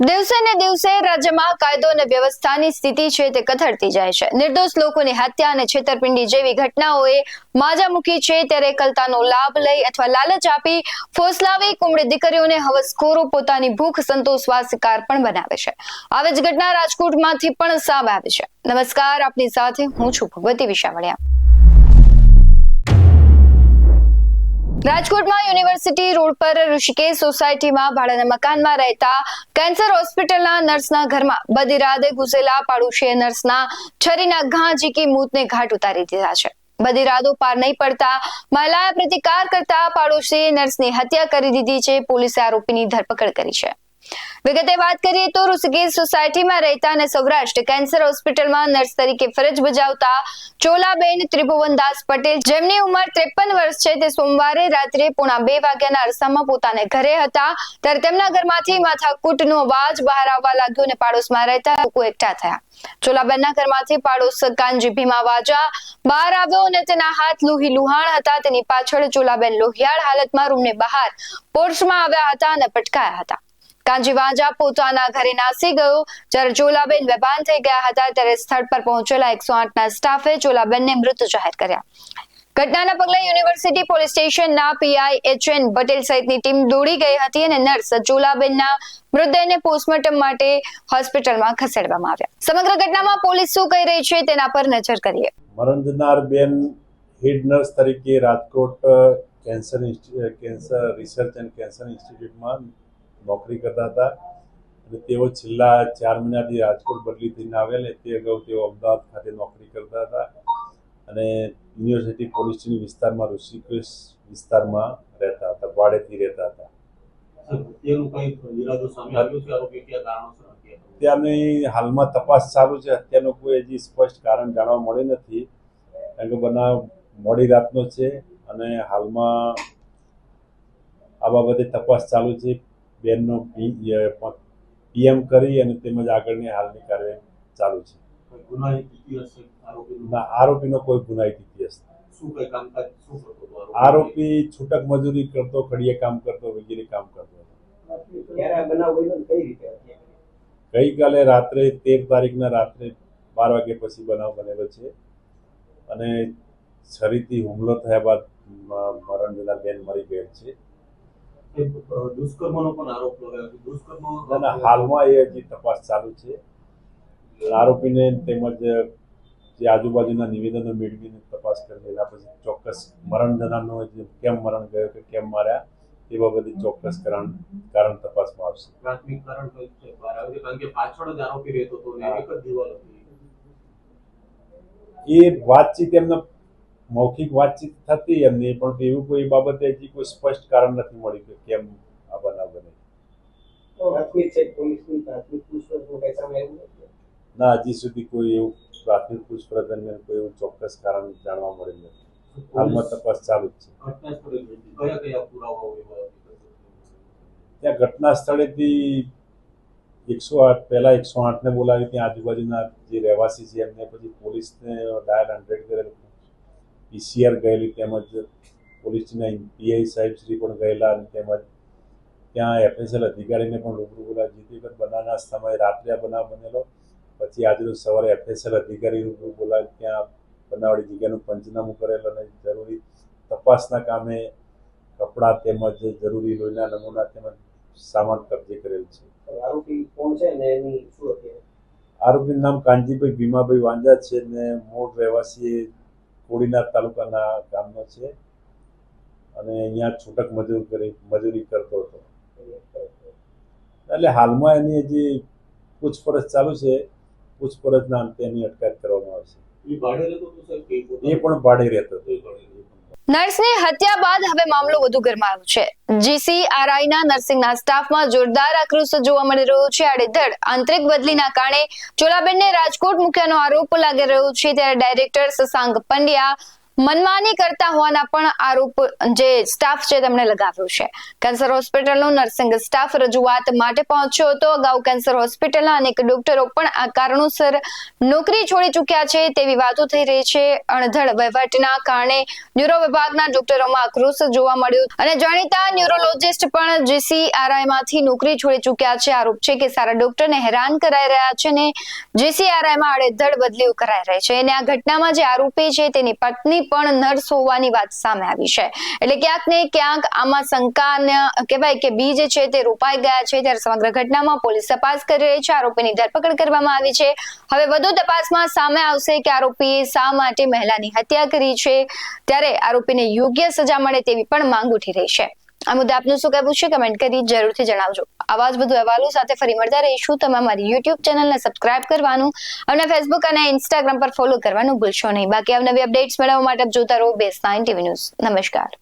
દિવસે ને દિવસે રાજ્યમાં કાયદો અને વ્યવસ્થાની સ્થિતિ છે તે કથળતી જાય છે. નિર્દોષ લોકોની હત્યા અને છેતરપિંડી જેવી ઘટનાઓએ માજા મૂકી છે. ત્યારે એકલતાનો લાભ લઈ અથવા લાલચ આપી ફોસલાવી કુમળી દીકરીઓને હવસખોરો પોતાની ભૂખ સંતોષવા શિકાર પણ બનાવે છે. આવી જ ઘટના રાજકોટમાંથી પણ સામે આવી છે. નમસ્કાર, આપની સાથે હું છું ભગવતી વિશાવડિયા. રાજકોટમાં યુનિવર્સિટી રોડ પર ઋષિકેશ સોસાયટીમાં ભાડાના મકાનમાં રહેતા કેન્સર હોસ્પિટલના નર્સના ઘરમાં બદઇરાદે ઘૂસેલા પાડોશીએ નર્સના છરીના ઘા ઝીકી મોતને ઘાટ ઉતારી દીધા છે. બદઇરાદો પાર નહીં પડતા મહિલાએ પ્રતિકાર કરતા પાડોશીએ નર્સની હત્યા કરી દીધી છે. પોલીસે આરોપીની ધરપકડ કરી છે. વિગતે વાત કરીએ તો ઋષિકેશ સોસાયટીમાં રહેતા અને સૌરાષ્ટ્ર કેન્સર હોસ્પિટલમાં નર્સ તરીકે ફરજ બજાવતા ચોલાબેન ત્રિભુવનદાસ પટેલ, જેમની ઉંમર 53 વર્ષ છે, તે સોમવારે રાત્રે 1:30 વાગ્યાના અરસામાં પોતાના ઘરે હતા. ત્યારે તેમના ઘરમાંથી માથાકૂટનો અવાજ બહાર આવવા લાગ્યો અને પાડોશમાં રહેતા લોકો એકઠા થયા. ચોલાબેનના ઘરમાંથી પાડોશ કાનજી ભીમા વાજા બહાર આવ્યો અને તેના હાથ લોહી લુહાણ હતા. તેની પાછળ ચોલાબેન લોહિયાળ હાલતમાં રૂમની બહાર પોર્ચમાં આવ્યા હતા અને પટકાયા હતા. કાનજી વાજા પોતાના ઘરે નાસી ગયો. જ્યારે ચોલાબેન બેભાન થઈ ગયા હતા ત્યારે સ્થળ પર પહોંચેલા 108ના સ્ટાફે ચોલાબેનને મૃત જાહેર કર્યા. ઘટનાના પગલે યુનિવર્સિટી પોલીસ સ્ટેશનના પીઆઈ HN પટેલ સહિતની ટીમ દોડી ગઈ હતી અને નર્સ ચોલાબેનના મૃતદેહને પોસ્ટમોર્ટમ માટે હોસ્પિટલમાં ખસેડવામાં આવ્યા. સમગ્ર ઘટનામાં પોલીસ શું કહી રહી છે તેના પર નજર કરીએ. મરણ જનાર બેન હેડ નર્સ તરીકે Rajkot cancer research and cancer ઇન્સ્ટિટ્યૂટમાં નોકરી કરતા હતા અને તેઓ છેલ્લા 4 મહિનાથી રાજકોટ બદલી થઈને આવેલ. તે અગાઉ તેઓ અમદાવાદ ખાતે નોકરી કરતા હતા અને યુનિવર્સિટી પોલીસની વિસ્તારમાં ઋષિકેશ વિસ્તારમાં રહેતા હતા, ભાડેથી રહેતા હતા. અત્યારની હાલમાં તપાસ ચાલુ છે. અત્યારનું કોઈ હજી સ્પષ્ટ કારણ જાણવા મળ્યું નથી, કારણ કે બનાવ મોડી રાતનો છે અને હાલમાં આ બાબતે તપાસ ચાલુ છે. બેનનો PM કરી અને તેમજ આગળની હાલની કાર્યવાહી ચાલુ છે. આરોપીનો કોઈ ગુનાહિત ઇતિહાસ નથી. આરોપી છૂટક મજૂરી કરતો, ખડીએ કામ કરતો, વગેરે કામ કરતો હતો. ગઈકાલે રાત્રે 13 તારીખના રાત્રે 12 વાગ્યા પછી બનાવ બનેલો છે અને છરીથી હુમલો થયા બાદ મરણ જનાર બેન મરી ગયેલ છે. દુષ્કર્મનો પણ આરોપ લગાવ્યો. હાલમાં એ હજી તપાસ ચાલુ છે. આરોપીને તેમજ જે આજુબાજુના નિવેદનો મેળવીને તપાસ કરી એના પછી ચોક્કસ મરણ જનારનો જે કેમ મરણ ગયો કે કેમ માર્યા તે બાબતે ચોક્કસ કારણ તપાસમાં આવશે. પ્રાથમિક કારણ કયું છે બહાર આવ્યું? કારણ કે પાછળ જ આરોપી રહેતો હતો ને એક જ દિવાલ હતી. એ વાતચીત એમના મૌખિક વાતચીત થતી એમની, પણ એવું કોઈ બાબતે હજી કોઈ સ્પષ્ટ કારણ નથી મળ્યું કે કેમ આ બનાવ બને. ના, હજી સુધી કોઈ એવું પ્રાથમિક પૂછપરછ દરમિયાન કોઈ એવું ચોક્કસ કારણ જાણવા મળ્યું નથી. હાલમાં તપાસ ચાલુ જ છે. ત્યાં ઘટના સ્થળેથી 108 પહેલા 108ને બોલાવી, ત્યાં આજુબાજુના જે રહેવાસી છે એમને પછી પોલીસને ડાયલ 100 કરેલું, PCR ગયેલી, તેમજ પોલીસના PI સાહેબ શ્રી પણ ગયેલા અને તેમજ ત્યાં FSL અધિકારીને પણ રૂબરૂ બોલાવી. જે વખત બનાવના સમયે રાત્રે આ બનાવ બનેલો, પછી આજરોજ સવારે FSL અધિકારી રૂબરૂ બોલાવી ત્યાં બનાવવાળી જગ્યાનું પંચનામું કરેલ અને જરૂરી તપાસના કામે કપડાં તેમજ જરૂરી લોહીના નમૂના તેમજ સામાન કબજે કરેલ છે. આરોપી કોણ છે ને એની શું હતી? આરોપીનું નામ કાનજીભાઈ ભીમાભાઈ વાંજા છે ને મૂળ રહેવાસી કોડીનાર તાલુકાના ગામનો છે અને અહીંયા છૂટક મજૂરી કરતો હતો. એટલે હાલમાં એની હજી પૂછપરછ ચાલુ છે. પૂછપરછના અંતે એની અટકાયત કરવામાં આવશે. એ પણ ભાડે રહેતો હતો. નર્સની હત્યા બાદ હવે મામલો વધુ ગરમાયો છે. GCRIના નર્સિંગના સ્ટાફમાં જોરદાર આક્રોશ જોવા મળી રહ્યો છે. આડેધડ આંતરિક બદલીના કારણે ચોલાબેનને રાજકોટ મૂક્યાનો આરોપ લાગી રહ્યો છે. ત્યારે ડાયરેક્ટર શશાંક પંડ્યા મનમાની કરતા હોવાના પણ આરોપ જે સ્ટાફ છે તેમણે લગાવ્યો છે. કેન્સર હોસ્પિટલનો નર્સિંગ સ્ટાફ રજૂઆત માટે પહોંચ્યો હતો. અગાઉ કેન્સર હોસ્પિટલના અનેક ડોક્ટરો પણ આ કારણોસર નોકરી છોડી ચૂક્યા છે તેવી વાતો થઈ રહી છે. અણધડ વહીવટના કારણે ન્યુરો વિભાગના ડોક્ટરોમાં આક્રોશ જોવા મળ્યો અને જાણીતા ન્યુરોલોજિસ્ટ પણ GCRI માંથી નોકરી છોડી ચૂક્યા છે. આરોપ છે કે સારા ડોક્ટરને હેરાન કરાઈ રહ્યા છે અને GCRI માં આડેધડ બદલીઓ કરાઈ રહી છે અને આ ઘટનામાં જે આરોપી છે તેની પત્ની પણ નર્સ હોવાની વાત સામે આવી છે. એટલે ક્યાંક ને ક્યાંક આમાં શંકાને કહેવાય કે બીજ છે તે રોપાઈ ગયા છે. ત્યારે સમગ્ર ઘટનામાં પોલીસ તપાસ કરી રહી છે. આરોપીની ધરપકડ કરવામાં આવી છે. હવે વધુ તપાસમાં સામે આવશે કે આરોપીએ શા માટે મહિલાની હત્યા કરી છે. ત્યારે આરોપીને યોગ્ય સજા મળે તેવી પણ માંગ ઉઠી રહી છે. આ મુદ્દે આપનું શું કહેવું છે કમેન્ટ કરી જરૂરથી જણાવજો. આવા જ વધુ અહેવાલો સાથે ફરી મળતા રહીશું. તમે અમારી YouTube ચેનલને સબસ્ક્રાઇબ કરવાનું અને Facebook અને Instagram પર ફોલો કરવાનું ભૂલશો નહીં. બાકી આવનારી અપડેટ્સ મેળવવા માટે જોતા રહો BS9 TV ન્યૂઝ. નમસ્કાર.